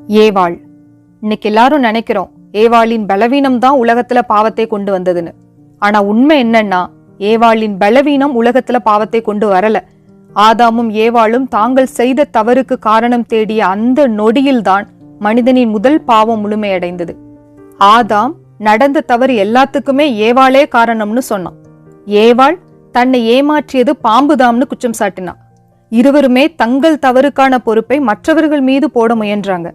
ஏவாள். இன்னைக்கு எல்லாரும் நினைக்கிறோம் ஏவாளின் பலவீனம் தான் உலகத்துல பாவத்தை கொண்டு வந்ததுன்னு. ஆனா உண்மை என்னன்னா, ஏவாளின் பலவீனம் உலகத்துல பாவத்தை கொண்டு வரல. ஆதாமும் ஏவாளும் தாங்கள் செய்த தவறுக்கு காரணம் தேடிய அந்த நொடியில்தான் மனிதனின் முதல் பாவம் முழுமையடைந்தது. ஆதாம் நடந்த தவறு எல்லாத்துக்குமே ஏவாளே காரணம்னு சொன்னான். ஏவாள் தன்னை ஏமாற்றியது பாம்புதாம்னு குற்றம் சாட்டினான். இருவருமே தங்கள் தவறுக்கான பொறுப்பை மற்றவர்கள் மீது போட முயன்றாங்க.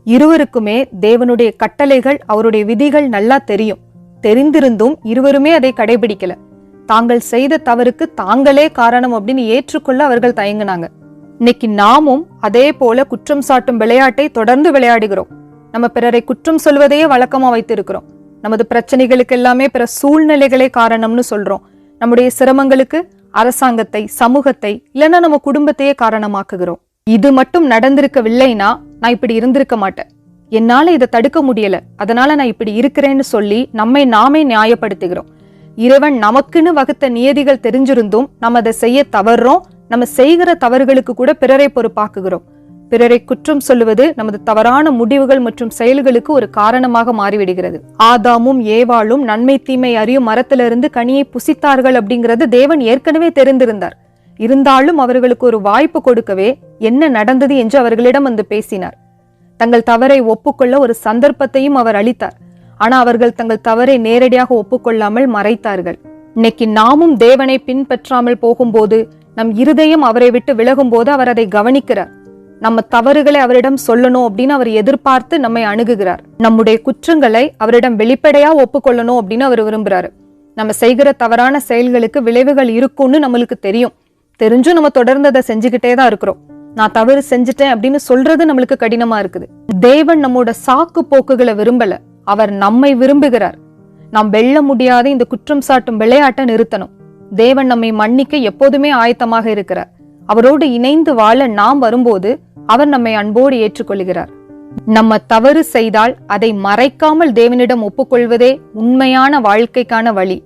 இருவருக்குமே தேவனுடைய கட்டளைகள், அவருடைய விதிகள் நல்லா தெரியும். தெரிந்திருந்தும் இருவருமே அதை கடைபிடிக்கல. தாங்கள் செய்த தவறுக்கு தாங்களே காரணம் அப்படின்னு ஏற்றுக்கொள்ள அவர்கள் தயங்கினாங்க. இன்னைக்கு நாமும் அதே போல குற்றம் சாட்டும் விளையாட்டை தொடர்ந்து விளையாடுகிறோம். நம்ம பிறரை குற்றம் சொல்வதையே வழக்கமா வைத்திருக்கிறோம். நமது பிரச்சனைகளுக்கு எல்லாமே பிற சூழ்நிலைகளே காரணம்னு சொல்றோம். நம்முடைய சிரமங்களுக்கு அரசாங்கத்தை, சமூகத்தை, இல்லைன்னா நம்ம குடும்பத்தையே காரணமாக்குகிறோம். இது மட்டும் நடந்திருக்கவில்லைன்னா நான் இப்படி இருந்திருக்க மாட்டேன், என்னால இதை தடுக்க முடியல, அதனால நான் இப்படி இருக்கிறேன்னு சொல்லி நம்மை நாமே நியாயப்படுத்துகிறோம். இறைவன் நமக்குன்னு வகுத்த நியதிகள் தெரிஞ்சிருந்தும் நம்ம அதை செய்ய தவறுறோம். நம்ம செய்கிற தவறுகளுக்கு கூட பிறரை பொறுப்பாக்குகிறோம். பிறரை குற்றம் சொல்லுவது நமது தவறான முடிவுகள் மற்றும் செயல்களுக்கு ஒரு காரணமாக மாறிவிடுகிறது. ஆதாமும் ஏவாளும் நன்மை தீமை அறியும் மரத்திலிருந்து கனியை புசித்தார்கள் அப்படிங்கிறது தேவன் ஏற்கனவே தெரிந்திருந்தார். இருந்தாலும் அவர்களுக்கு ஒரு வாய்ப்பு கொடுக்கவே என்ன நடந்தது என்று அவர்களிடம் வந்து பேசினார். தங்கள் தவறை ஒப்புக்கொள்ள ஒரு சந்தர்ப்பத்தையும் அவர் அளித்தார். ஆனா அவர்கள் தங்கள் தவறை நேரடியாக ஒப்புக்கொள்ளாமல் மறைத்தார்கள். இன்னைக்கு நாமும் தேவனை பின்பற்றாமல் போகும்போது, நம் இருதயம் அவரை விட்டு விலகும் போது அவர் அதை கவனிக்கிறார். நம்ம தவறுகளை அவரிடம் சொல்லணும் அப்படின்னு அவர் எதிர்பார்த்து நம்மை அணுகுகிறார். நம்முடைய குற்றங்களை அவரிடம் வெளிப்படையா ஒப்புக்கொள்ளணும் அப்படின்னு அவர் விரும்புறாரு. நம்ம செய்கிற தவறான செயல்களுக்கு விளைவுகள் இருக்கும்னு நம்மளுக்கு தெரியும். தெரிஞ்சும் நம்ம தொடர்ந்து அதை செஞ்சுக்கிட்டே தான் இருக்கிறோம். நான் தவறு செஞ்சுட்டேன் அப்படின்னு சொல்றது நம்மளுக்கு கடினமா இருக்குது. தேவன் நம்மோட சாக்கு போக்குகளை விரும்பல, அவர் நம்மை விரும்புகிறார். நாம் வெல்ல முடியாத இந்த குற்றம் சாட்டும் விளையாட்டை நிறுத்தணும். தேவன் நம்மை மன்னிக்க எப்போதுமே ஆயத்தமாக இருக்கிறார். அவரோடு இணைந்து வாழ நாம் வரும்போது அவர் நம்மை அன்போடு ஏற்றுக்கொள்கிறார். நம்ம தவறு செய்தால் அதை மறைக்காமல் தேவனிடம் ஒப்புக்கொள்வதே உண்மையான வாழ்க்கைக்கான வழி.